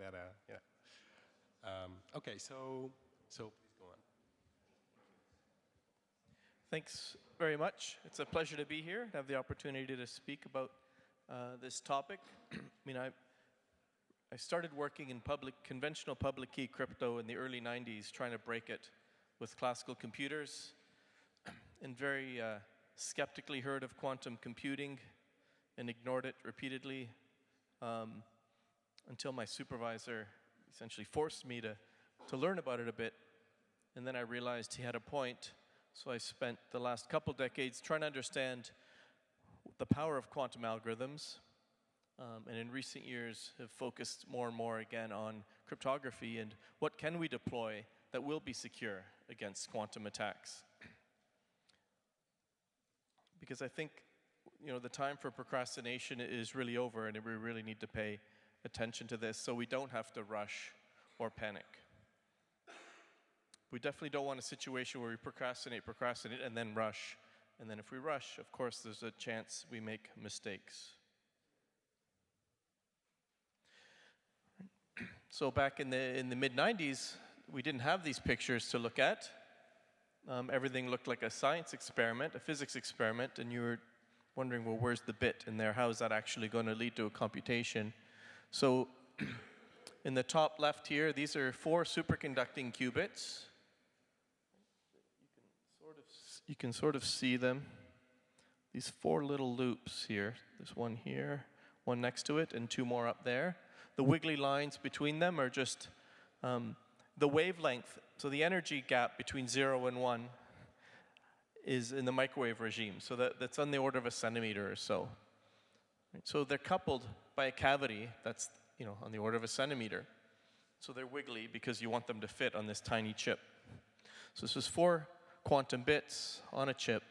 gotta, yeah. Okay, so please go on. Thanks very much. It's a pleasure to be here, to have the opportunity to speak about this topic. I mean, I started working in conventional public key crypto in the early 90s, trying to break it with classical computers, and very skeptically heard of quantum computing and ignored it repeatedly until my supervisor essentially forced me to learn about it a bit. And then I realized he had a point, so I spent the last couple decades trying to understand the power of quantum algorithms, and in recent years have focused more and more again on cryptography and what can we deploy that will be secure against quantum attacks. Because I think the time for procrastination is really over, and we really need to pay attention to this so we don't have to rush or panic. We definitely don't want a situation where we procrastinate, and then rush. And then if we rush, of course, there's a chance we make mistakes. So back in the mid-90s, we didn't have these pictures to look at. Everything looked like a science experiment, a physics experiment, and you were wondering, well, where's the bit in there? How is that actually going to lead to a computation? So in the top left here, these are 4 superconducting qubits. You can sort of see them. These 4 little loops here. There's one here, one next to it, and 2 more up there. The wiggly lines between them are just the wavelength. So the energy gap between 0 and 1 is in the microwave regime. So that's on the order of a centimeter or so. So they're coupled by a cavity that's on the order of a centimeter. So they're wiggly because you want them to fit on this tiny chip. So this is 4 quantum bits on a chip.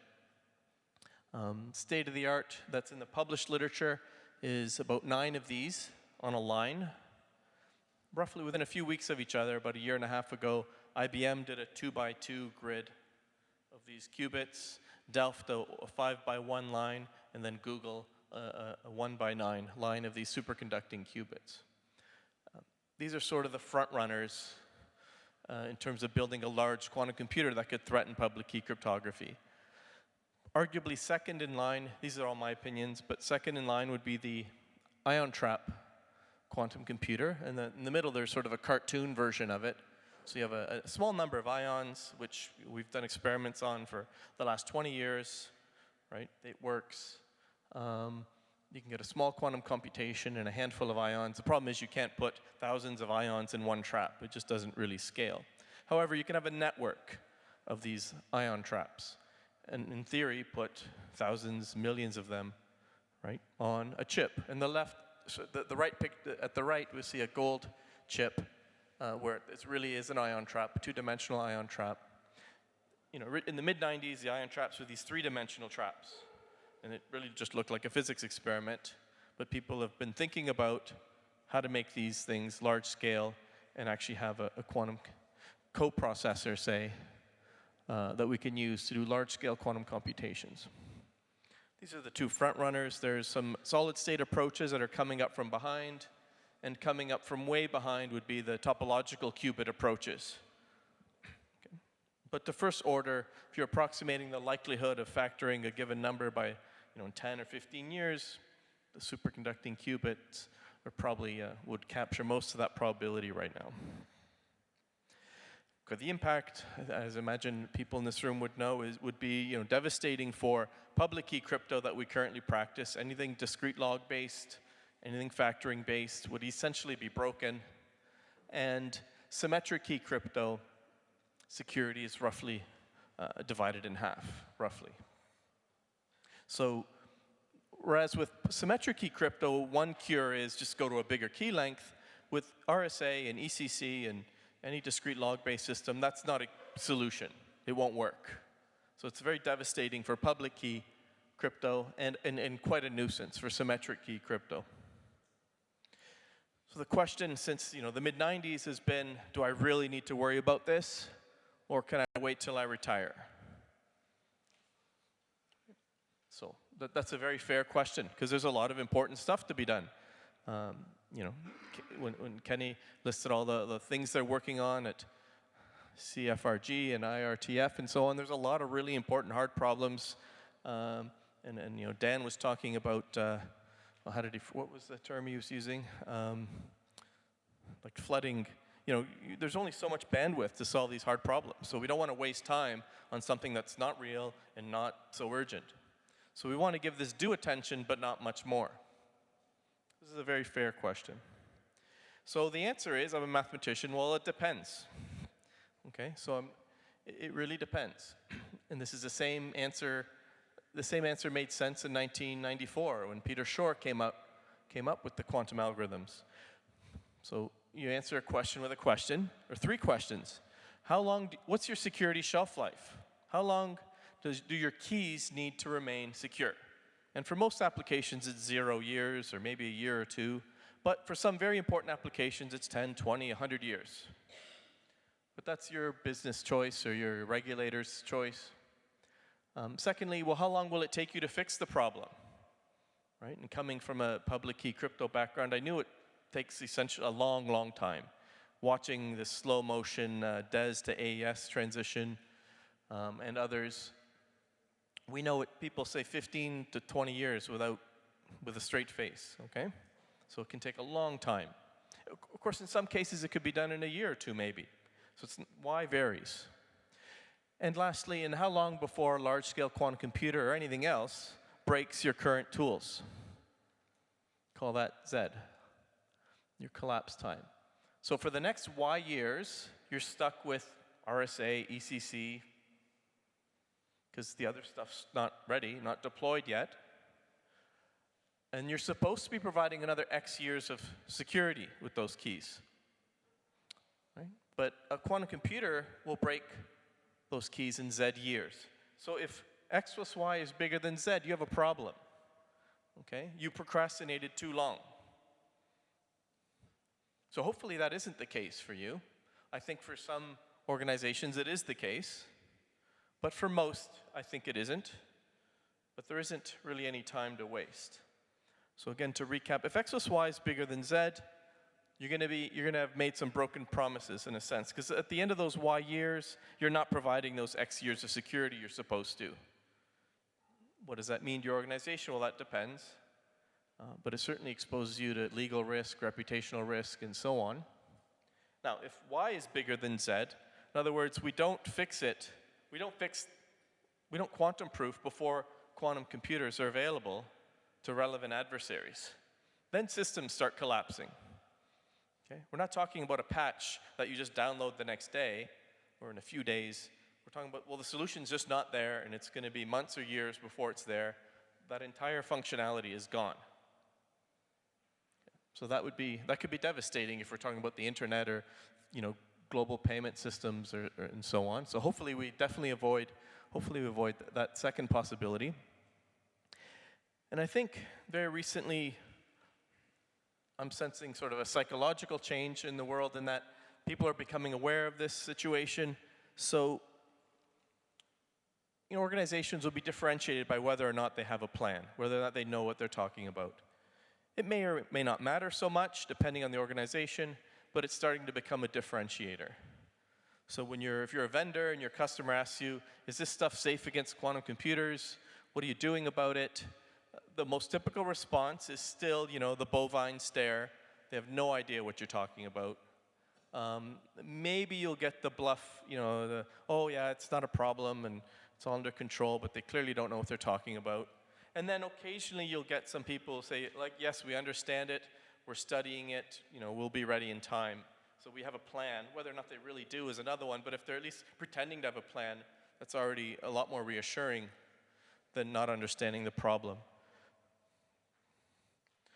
State of the art that's in the published literature is about 9 of these on a line. Roughly within a few weeks of each other, about a year and a half ago, IBM did a 2x2 grid of these qubits, Delft a 5x1 line, and then Google a 1x9 line of these superconducting qubits. These are sort of the front runners in terms of building a large quantum computer that could threaten public key cryptography. Arguably second in line, these are all my opinions, but second in line would be the ion trap quantum computer. And in the middle, there's sort of a cartoon version of it. So you have a small number of ions, which we've done experiments on for the last 20 years, right? It works. You can get a small quantum computation and a handful of ions. The problem is you can't put thousands of ions in one trap. It just doesn't really scale. However, you can have a network of these ion traps. And in theory, put thousands, millions of them, right, on a chip. And the left, so at the right, we see a gold chip where it really is an ion trap, a 2-dimensional ion trap. In the mid-90s, the ion traps were these 3-dimensional traps. And it really just looked like a physics experiment. But people have been thinking about how to make these things large scale and actually have a quantum coprocessor, say, that we can use to do large-scale quantum computations. These are the 2 front runners. There's some solid-state approaches that are coming up from behind, and coming up from way behind would be the topological qubit approaches. Okay. But to first order, if you're approximating the likelihood of factoring a given number by in 10 or 15 years, the superconducting qubits are probably would capture most of that probability right now. The impact, as I imagine people in this room would know, would be devastating for public key crypto that we currently practice. Anything discrete log based, anything factoring based would essentially be broken. And symmetric key crypto security is roughly divided in half, roughly. So whereas with symmetric key crypto, one cure is just go to a bigger key length. With RSA and ECC and any discrete log-based system, that's not a solution. It won't work. So it's very devastating for public key crypto and quite a nuisance for symmetric key crypto. So the question since the mid-90s has been, do I really need to worry about this, or can I wait till I retire? So that's a very fair question, because there's a lot of important stuff to be done. when Kenny listed all the things they're working on at CFRG and IRTF and so on, there's a lot of really important hard problems. And Dan was talking about, what was the term he was using? Like flooding. There's only so much bandwidth to solve these hard problems. So we don't want to waste time on something that's not real and not so urgent. So we want to give this due attention, but not much more. This is a very fair question. So the answer is, I'm a mathematician, well, it depends. Okay, so it really depends. And this is the same answer made sense in 1994 when Peter Shor came up with the quantum algorithms. So you answer a question with a question, or three questions. What's your security shelf life? How long do your keys need to remain secure? And for most applications, it's 0 years, or maybe a year or two. But for some very important applications, it's 10, 20, 100 years. But that's your business choice or your regulator's choice. Secondly, well, how long will it take you to fix the problem? Right? And coming from a public key crypto background, I knew it takes essentially a long, long time. Watching the slow motion DES to AES transition and others, we know it, people say 15 to 20 years with a straight face, okay? So it can take a long time. Of course, in some cases, it could be done in a year or two, maybe. So why varies. And lastly, and how long before a large-scale quantum computer or anything else breaks your current tools? Call that Z, your collapse time. So for the next Y years, you're stuck with RSA, ECC, because the other stuff's not ready, not deployed yet. And you're supposed to be providing another X years of security with those keys. Right? But a quantum computer will break those keys in Z years. So if X plus Y is bigger than Z, you have a problem. Okay? You procrastinated too long. So hopefully that isn't the case for you. I think for some organizations it is the case. But for most, I think it isn't. But there isn't really any time to waste. So again, to recap, if X plus Y is bigger than Z, you're going to have made some broken promises in a sense. Because at the end of those Y years, you're not providing those X years of security you're supposed to. What does that mean to your organization? Well, that depends. But it certainly exposes you to legal risk, reputational risk, and so on. Now, if Y is bigger than Z, in other words, we don't quantum proof before quantum computers are available to relevant adversaries. Then systems start collapsing. Okay? We're not talking about a patch that you just download the next day or in a few days. We're talking about, well, the solution's just not there and it's going to be months or years before it's there. That entire functionality is gone. So that could be devastating if we're talking about the internet or, global payment systems and so on. So hopefully we avoid that second possibility. And I think very recently I'm sensing sort of a psychological change in the world in that people are becoming aware of this situation. So organizations will be differentiated by whether or not they have a plan, whether or not they know what they're talking about. It may or may not matter so much, depending on the organization, but it's starting to become a differentiator. So if you're a vendor and your customer asks you, is this stuff safe against quantum computers? What are you doing about it? The most typical response is still, the bovine stare. They have no idea what you're talking about. Maybe you'll get the bluff, oh yeah, it's not a problem and it's all under control, but they clearly don't know what they're talking about. And then occasionally you'll get some people say, like, yes, we understand it, we're studying it, we'll be ready in time. So we have a plan. Whether or not they really do is another one, but if they're at least pretending to have a plan, that's already a lot more reassuring than not understanding the problem.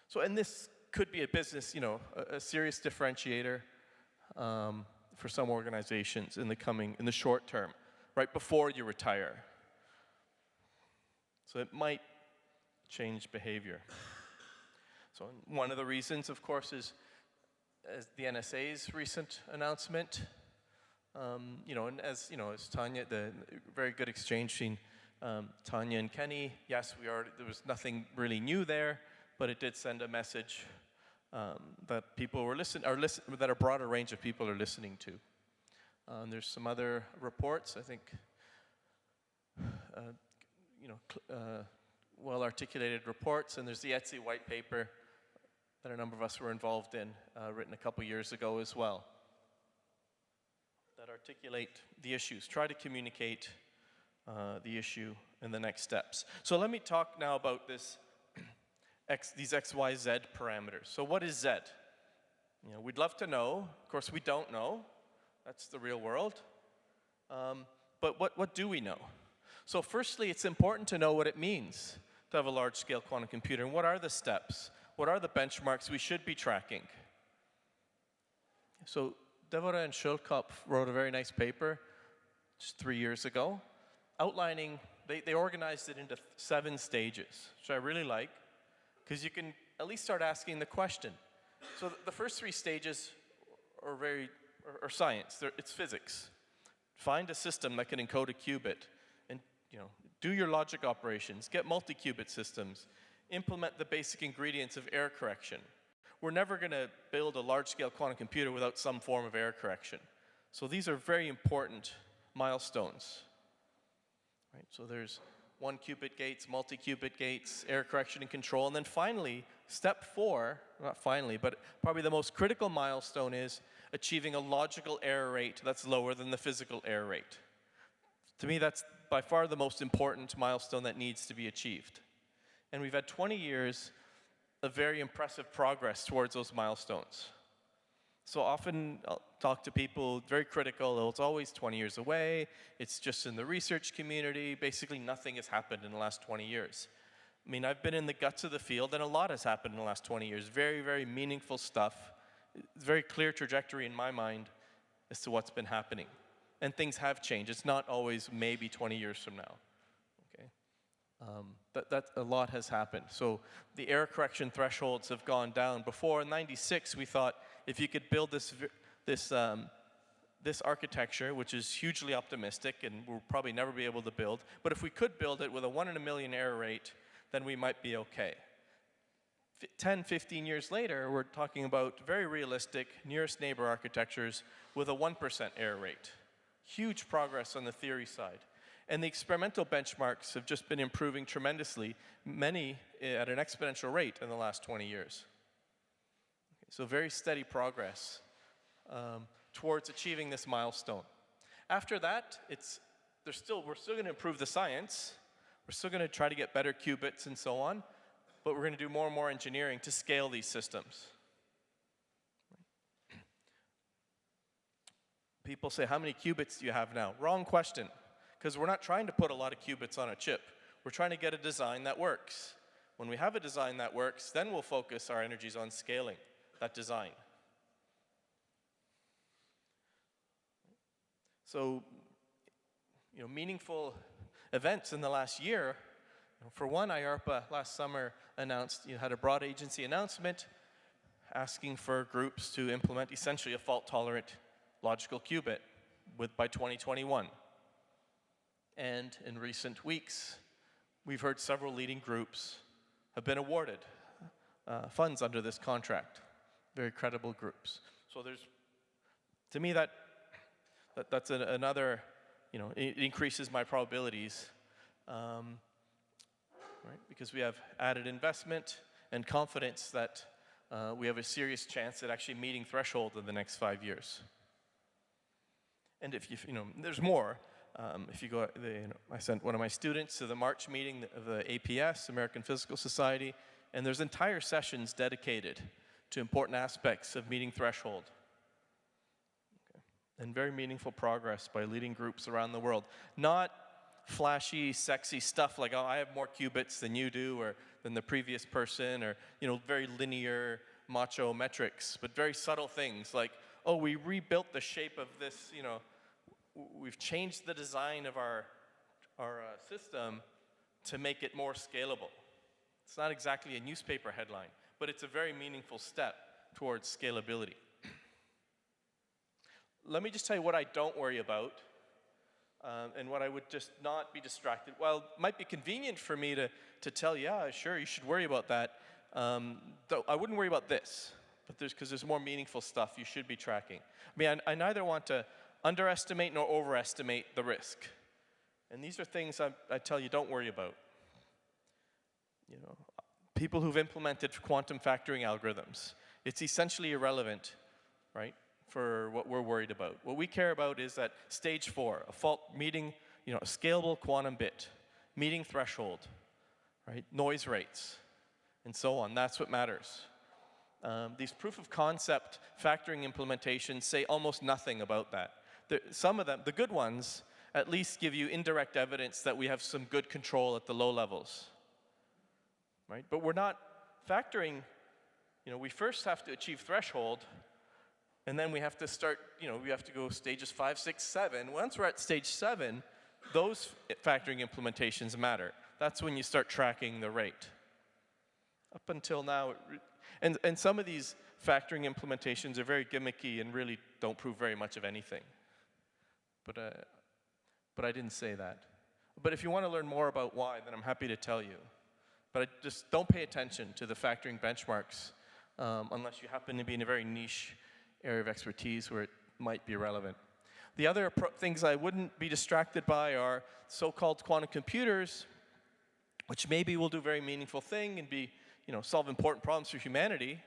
So, and this could be a business, a serious differentiator for some organizations in the short term, right before you retire. So it might change behavior. So one of the reasons, of course, is as the NSA's recent announcement, and as Tanya, the very good exchange between Tanya and Kenny. Yes, there was nothing really new there, but it did send a message that people were that a broader range of people are listening to. There's some other reports, I think, well-articulated reports, and there's the ETSI white paper that a number of us were involved in, written a couple years ago as well, that articulate the issues, try to communicate the issue and the next steps. So let me talk now about these X, Y, Z parameters. So what is Z? We'd love to know. Of course, we don't know. That's the real world. But what do we know? So firstly, it's important to know what it means to have a large-scale quantum computer, and what are the steps? What are the benchmarks we should be tracking? So Devorah and Schulkopf wrote a very nice paper just 3 years ago, outlining, they organized it into 7 stages, which I really like, because you can at least start asking the question. So the first 3 stages are science. It's physics. Find a system that can encode a qubit, and do your logic operations, get multi-qubit systems, implement the basic ingredients of error correction. We're never going to build a large-scale quantum computer without some form of error correction. So these are very important milestones. Right? So there's 1-qubit gates, multi-qubit gates, error correction and control, and then finally, step 4, not finally, but probably the most critical milestone is achieving a logical error rate that's lower than the physical error rate. To me, that's by far the most important milestone that needs to be achieved. And we've had 20 years of very impressive progress towards those milestones. So often I'll talk to people very critical, oh, it's always 20 years away, it's just in the research community, basically nothing has happened in the last 20 years. I mean, I've been in the guts of the field and a lot has happened in the last 20 years, very, very meaningful stuff, very clear trajectory in my mind as to what's been happening. And things have changed, it's not always maybe 20 years from now. That a lot has happened. So the error correction thresholds have gone down. Before, in '96, we thought if you could build this architecture, which is hugely optimistic and we'll probably never be able to build, but if we could build it with a 1 in a million error rate, then we might be okay. 10, 15 years later, we're talking about very realistic nearest neighbor architectures with a 1% error rate. Huge progress on the theory side. And the experimental benchmarks have just been improving tremendously, many at an exponential rate in the last 20 years. So very steady progress towards achieving this milestone. After that, we're still going to improve the science. We're still going to try to get better qubits and so on, but we're going to do more and more engineering to scale these systems. People say, how many qubits do you have now? Wrong question. Because we're not trying to put a lot of qubits on a chip. We're trying to get a design that works. When we have a design that works, then we'll focus our energies on scaling that design. So, meaningful events in the last year. For one, IARPA last summer announced, had a broad agency announcement asking for groups to implement essentially a fault-tolerant logical qubit by 2021. And in recent weeks, we've heard several leading groups have been awarded funds under this contract, very credible groups. So to me, that's another, it increases my probabilities, right? Because we have added investment and confidence that we have a serious chance at actually meeting threshold in the next 5 years. And if there's more. If you go, I sent one of my students to the March meeting of the APS, American Physical Society, and there's entire sessions dedicated to important aspects of meeting threshold. And very meaningful progress by leading groups around the world. Not flashy, sexy stuff like, oh, I have more qubits than you do, or than the previous person, or very linear, macho metrics, but very subtle things like, oh, we rebuilt the shape of this, we've changed the design of our system to make it more scalable. It's not exactly a newspaper headline, but it's a very meaningful step towards scalability. Let me just tell you what I don't worry about, and what I would just not be distracted. Well, it might be convenient for me to tell you, yeah, sure, you should worry about that. Though I wouldn't worry about this. but because there's more meaningful stuff you should be tracking. I mean, I neither want to underestimate nor overestimate the risk. And these are things I tell you, don't worry about. You know, people who've implemented quantum factoring algorithms, it's essentially irrelevant, right, for what we're worried about. What we care about is that stage 4, a fault meeting, you know, a scalable quantum bit, meeting threshold, right, noise rates, and so on. That's what matters. These proof of concept factoring implementations say almost nothing about that. Some of them, the good ones, at least give you indirect evidence that we have some good control at the low levels, right? But we're not factoring, you know, we first have to achieve threshold, and then we have to start, you know, we have to go stages 5, 6, 7. Once we're at stage 7, those factoring implementations matter. That's when you start tracking the rate. Up until now, and some of these factoring implementations are very gimmicky and really don't prove very much of anything. But I didn't say that. But if you want to learn more about why, then I'm happy to tell you. But just don't pay attention to the factoring benchmarks unless you happen to be in a very niche area of expertise where it might be relevant. The other things I wouldn't be distracted by are so-called quantum computers, which maybe will do a very meaningful thing and be, you know, solve important problems for humanity,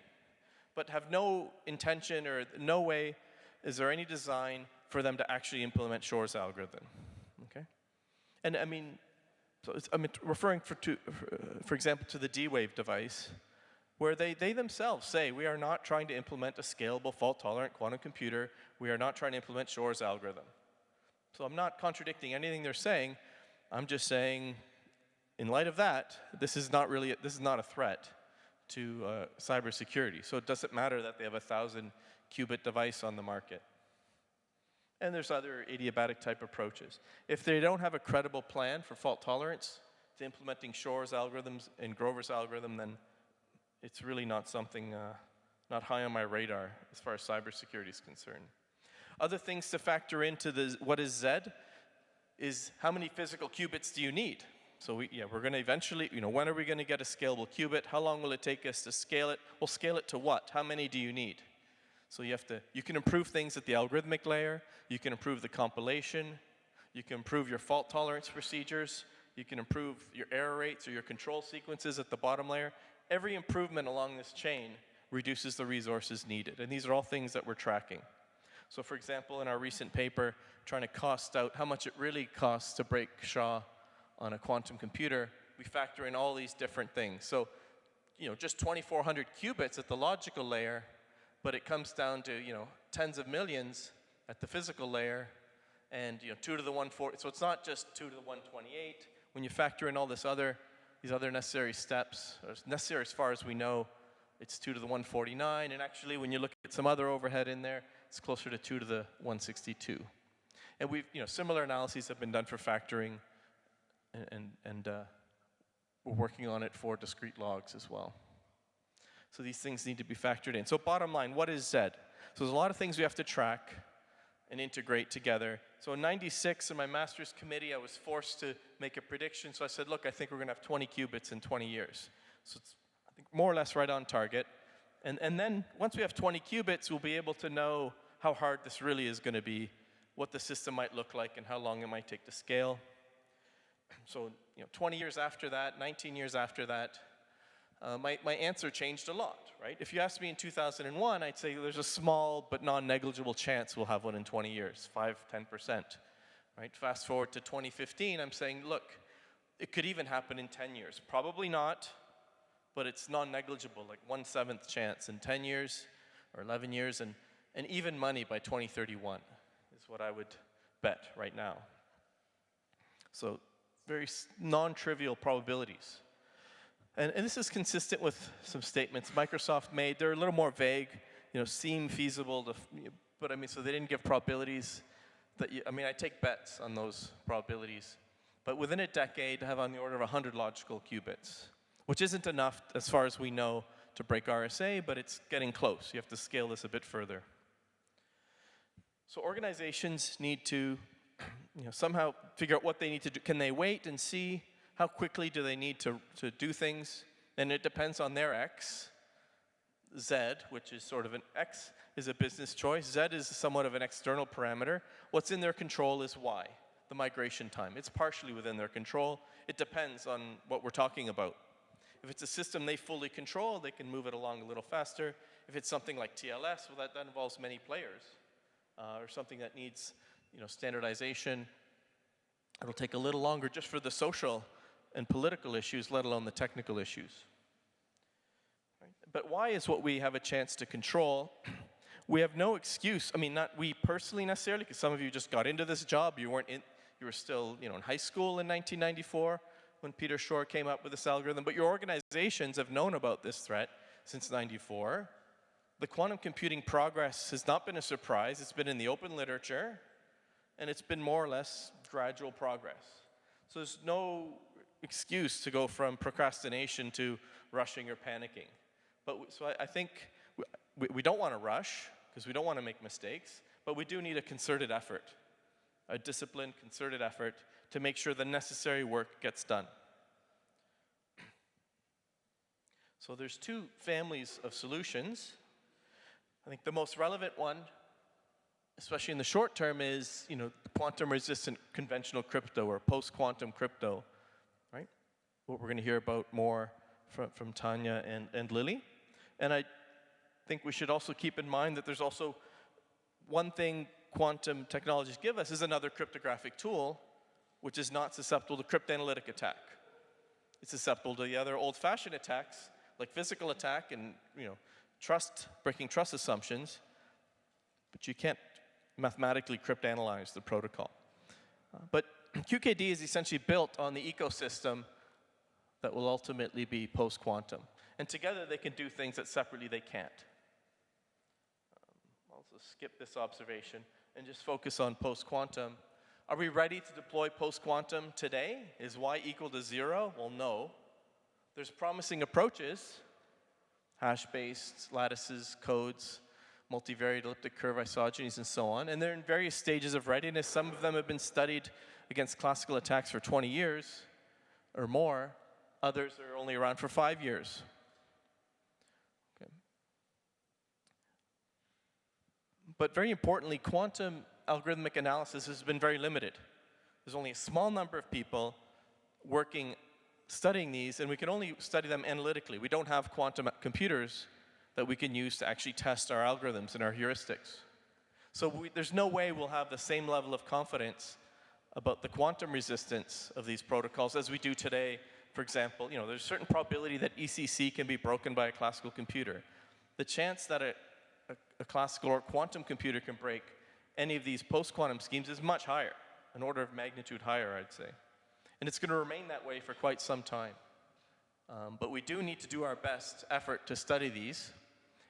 but have no intention or no way is there any design for them to actually implement Shor's algorithm, okay? And I mean, so I'm referring for example, to the D-Wave device, where they themselves say, we are not trying to implement a scalable fault-tolerant quantum computer. We are not trying to implement Shor's algorithm. So I'm not contradicting anything they're saying. I'm just saying, in light of that, this is not a threat to cybersecurity. So it doesn't matter that they have a 1,000-qubit device on the market. And there's other adiabatic type approaches. If they don't have a credible plan for fault tolerance to implementing Shor's algorithms and Grover's algorithm, then it's really not something, not high on my radar as far as cybersecurity is concerned. Other things to factor into what is Z is how many physical qubits do you need? So we're going to eventually, you know, when are we going to get a scalable qubit? How long will it take us to scale it? We'll scale it to what? How many do you need? So you can improve things at the algorithmic layer. You can improve the compilation. You can improve your fault tolerance procedures. You can improve your error rates or your control sequences at the bottom layer. Every improvement along this chain reduces the resources needed. And these are all things that we're tracking. So for example, in our recent paper, trying to cost out how much it really costs to break SHA on a quantum computer, we factor in all these different things. So, you know, just 2,400 qubits at the logical layer, but it comes down to, you know, tens of millions at the physical layer, and, you know, 2 to the 140. So it's not just 2 to the 128. When you factor in all these other necessary steps, or necessary as far as we know, it's 2 to the 149. And actually, when you look at some other overhead in there, it's closer to 2 to the 162. And similar analyses have been done for factoring, and we're working on it for discrete logs as well. So these things need to be factored in. So bottom line, what is Z? So there's a lot of things we have to track and integrate together. So in '96, in my master's committee, I was forced to make a prediction. So I said, look, I think we're going to have 20 qubits in 20 years. So it's, I think, more or less right on target. And then once we have 20 qubits, we'll be able to know how hard this really is going to be, what the system might look like, and how long it might take to scale. So 20 years after that, 19 years after that, my answer changed a lot, right? If you asked me in 2001, I'd say there's a small but non-negligible chance we'll have one in 20 years, 5, 10%, right? Fast forward to 2015, I'm saying, look, it could even happen in 10 years. Probably not, but it's non-negligible, like 1/7 chance in 10 years or 11 years, and even money by 2031 is what I would bet right now. So very non-trivial probabilities. And this is consistent with some statements Microsoft made. They're a little more vague, seem feasible, but I mean, so they didn't give probabilities. I take bets on those probabilities. But within a decade, have on the order of 100 logical qubits, which isn't enough, as far as we know, to break RSA, but it's getting close. You have to scale this a bit further. So organizations need to somehow figure out what they need to do. Can they wait and see? How quickly do they need to do things? And it depends on their X. Z, which is sort of an X, is a business choice. Z is somewhat of an external parameter. What's in their control is Y, the migration time. It's partially within their control. It depends on what we're talking about. If it's a system they fully control, they can move it along a little faster. If it's something like TLS, well, that involves many players, or something that needs, standardization, it'll take a little longer just for the social and political issues, let alone the technical issues. Right? But Y is what we have a chance to control. We have no excuse. I mean, not we personally necessarily, because some of you just got into this job. You were still, in high school in 1994 when Peter Shor came up with this algorithm. But your organizations have known about this threat since '94. The quantum computing progress has not been a surprise. It's been in the open literature, and it's been more or less gradual progress. So there's no excuse to go from procrastination to rushing or panicking. So I think we don't want to rush, because we don't want to make mistakes, but we do need a concerted effort, a disciplined, concerted effort to make sure the necessary work gets done. So there's two families of solutions. I think the most relevant one, especially in the short term, is quantum-resistant conventional crypto or post-quantum crypto, right? What we're going to hear about more from Tanya and Lily. And I think we should also keep in mind that there's also one thing quantum technologies give us is another cryptographic tool, which is not susceptible to cryptanalytic attack. It's susceptible to the other old-fashioned attacks, like physical attack and breaking trust assumptions, but you can't mathematically cryptanalyze the protocol. But QKD is essentially built on the ecosystem that will ultimately be post-quantum. And together they can do things that separately they can't. I'll also skip this observation and just focus on post-quantum. Are we ready to deploy post-quantum today? Is Y equal to 0? Well, no. There's promising approaches, hash-based, lattices, codes, multivariate elliptic curve isogenies, and so on. And they're in various stages of readiness. Some of them have been studied against classical attacks for 20 years or more. Others are only around for 5 years. Okay. But very importantly, quantum algorithmic analysis has been very limited. There's only a small number of people studying these, and we can only study them analytically. We don't have quantum computers that we can use to actually test our algorithms and our heuristics. So there's no way we'll have the same level of confidence about the quantum resistance of these protocols as we do today. For example, there's a certain probability that ECC can be broken by a classical computer. The chance that a classical or quantum computer can break any of these post-quantum schemes is much higher, an order of magnitude higher, I'd say. And it's going to remain that way for quite some time. But we do need to do our best effort to study these.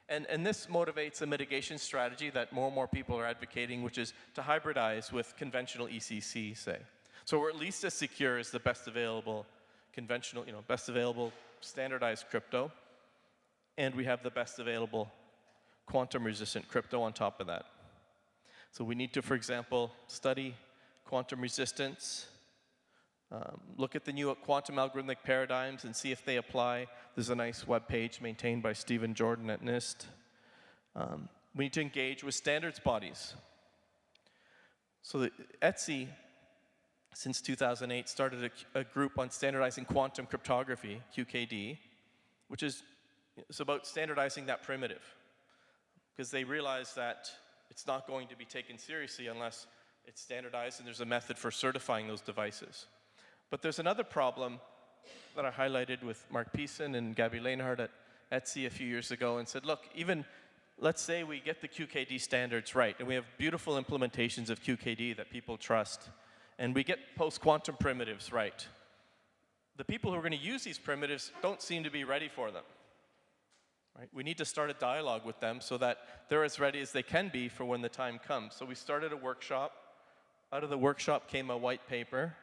And this motivates a mitigation strategy that more and more people are advocating, which is to hybridize with conventional ECC, say. So we're at least as secure as the best available conventional, best available standardized crypto, and we have the best available quantum-resistant crypto on top of that. So we need to, for example, study quantum resistance, look at the new quantum algorithmic paradigms and see if they apply. There's a nice web page maintained by Stephen Jordan at NIST. We need to engage with standards bodies. So the ETSI, since 2008, started a group on standardizing quantum cryptography, QKD, which is about standardizing that primitive, because they realize that it's not going to be taken seriously unless it's standardized and there's a method for certifying those devices. But there's another problem that I highlighted with Mark Peason and Gabby Lainhardt at ETSI a few years ago and said, look, let's say we get the QKD standards right and we have beautiful implementations of QKD that people trust, and we get post-quantum primitives right. The people who are going to use these primitives don't seem to be ready for them. Right? We need to start a dialogue with them so that they're as ready as they can be for when the time comes. So we started a workshop. Out of the workshop came a white paper,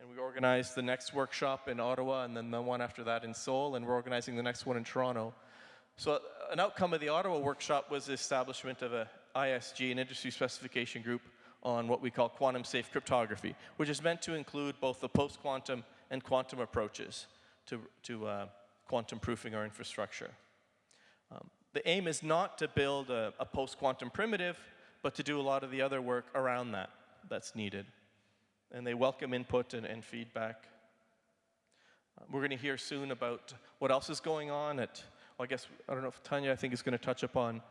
and we organized the next workshop in Ottawa and then the one after that in Seoul, and we're organizing the next one in Toronto. So an outcome of the Ottawa workshop was the establishment of a ISG, an industry specification group, on what we call quantum-safe cryptography, which is meant to include both the post-quantum and quantum approaches to quantum proofing our infrastructure. The aim is not to build a post-quantum primitive, but to do a lot of the other work around that that's needed. And they welcome input and feedback. We're going to hear soon about what else is going on at, well, I don't know if Tanya, I think, is going to touch upon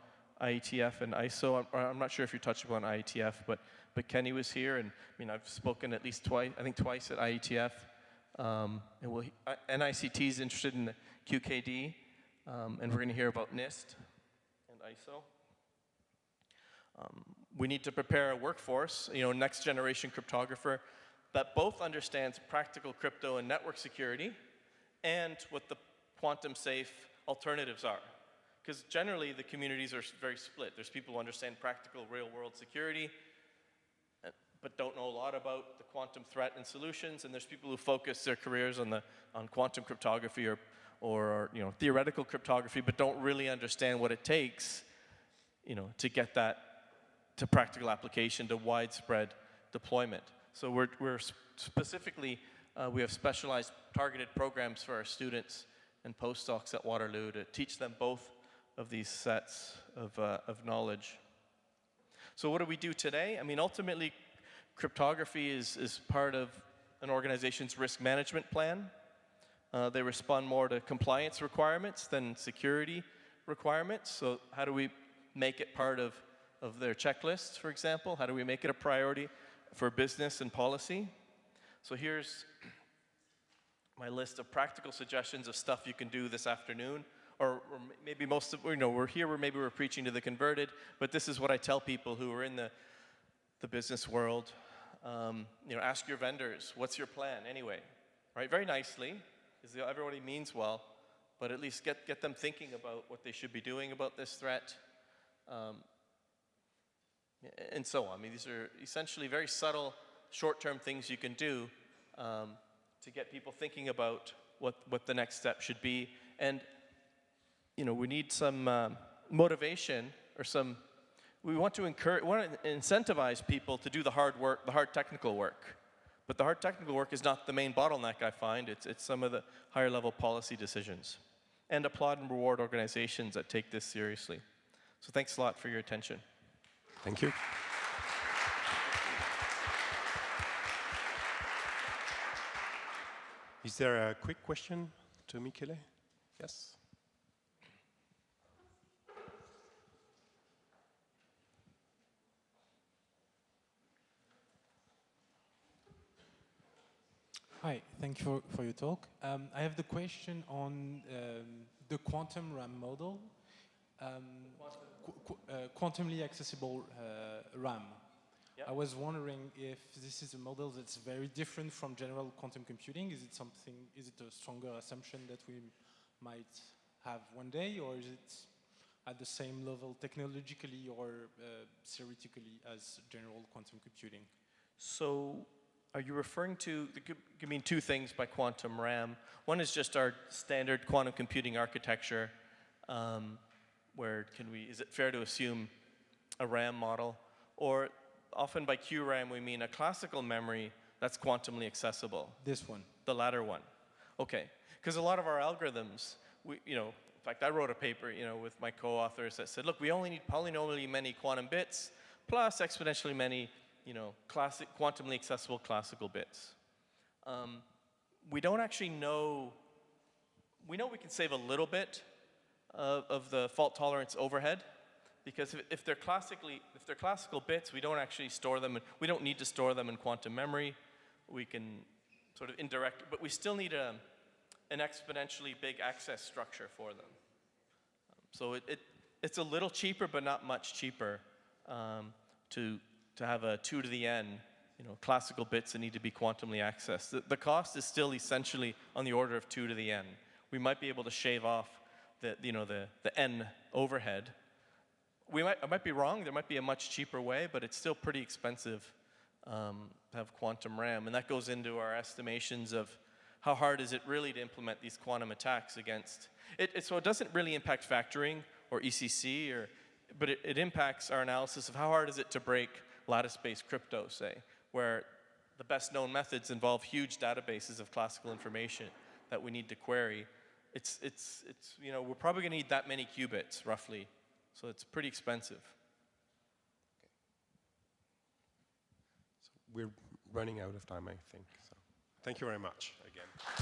IETF and ISO. I'm not sure if you touched upon IETF, but Kenny was here, and I mean, I've spoken at least twice, I think twice at IETF. NICT is interested in the QKD, and we're going to hear about NIST and ISO. We need to prepare a workforce, next generation cryptographer that both understands practical crypto and network security and what the quantum safe alternatives are. Because generally the communities are very split. There's people who understand practical real world security but don't know a lot about the quantum threat and solutions, and there's people who focus their careers on quantum cryptography or theoretical cryptography but don't really understand what it takes to get that to practical application, to widespread deployment. So we're specifically, we have specialized targeted programs for our students and postdocs at Waterloo to teach them both of these sets of knowledge. So what do we do today? I mean, ultimately, cryptography is part of an organization's risk management plan. They respond more to compliance requirements than security requirements. So how do we make it part of their checklists, for example? How do we make it a priority for business and policy? So here's my list of practical suggestions of stuff you can do this afternoon. Or maybe most of, we're here, maybe we're preaching to the converted, but this is what I tell people who are in the business world. Ask your vendors, what's your plan anyway? Right, very nicely, because everybody means well, but at least get them thinking about what they should be doing about this threat. And so on. I mean, these are essentially very subtle, short-term things you can do to get people thinking about what the next step should be. And, we need some motivation or we want to incentivize people to do the hard work, the hard technical work. But the hard technical work is not the main bottleneck, I find. It's some of the higher-level policy decisions. And applaud and reward organizations that take this seriously. So thanks a lot for your attention. Thank you. Is there a quick question to Michele? Yes? Hi, thank you for your talk. I have the question on the quantum RAM model. Quantumly accessible RAM. Yep. I was wondering if this is a model that's very different from general quantum computing. Is it a stronger assumption that we might have one day, or is it at the same level technologically or theoretically as general quantum computing? So are you referring to, you mean two things by quantum RAM. One is just our standard quantum computing architecture, where is it fair to assume a RAM model? Or often by QRAM we mean a classical memory that's quantumly accessible. This one. The latter one. Okay, because a lot of our algorithms, in fact I wrote a paper, with my co-authors that said, look, we only need polynomially many quantum bits plus exponentially many, quantumly accessible classical bits. We don't actually know, we know we can save a little bit of the fault tolerance overhead, because if they're classical bits, we don't actually store them, we don't need to store them in quantum memory. We can sort of indirect, but we still need an exponentially big access structure for them. So it's a little cheaper, but not much cheaper to have a 2 to the n, classical bits that need to be quantumly accessed. The cost is still essentially on the order of 2 to the n. We might be able to shave off the n overhead. I might be wrong, there might be a much cheaper way, but it's still pretty expensive to have quantum RAM. And that goes into our estimations of how hard is it really to implement these quantum attacks against it. So it doesn't really impact factoring or ECC, but it impacts our analysis of how hard is it to break lattice-based crypto, say, where the best known methods involve huge databases of classical information that we need to query. you know, we're probably going to need that many qubits, roughly. So it's pretty expensive. So we're running out of time, I think. So thank you very much again.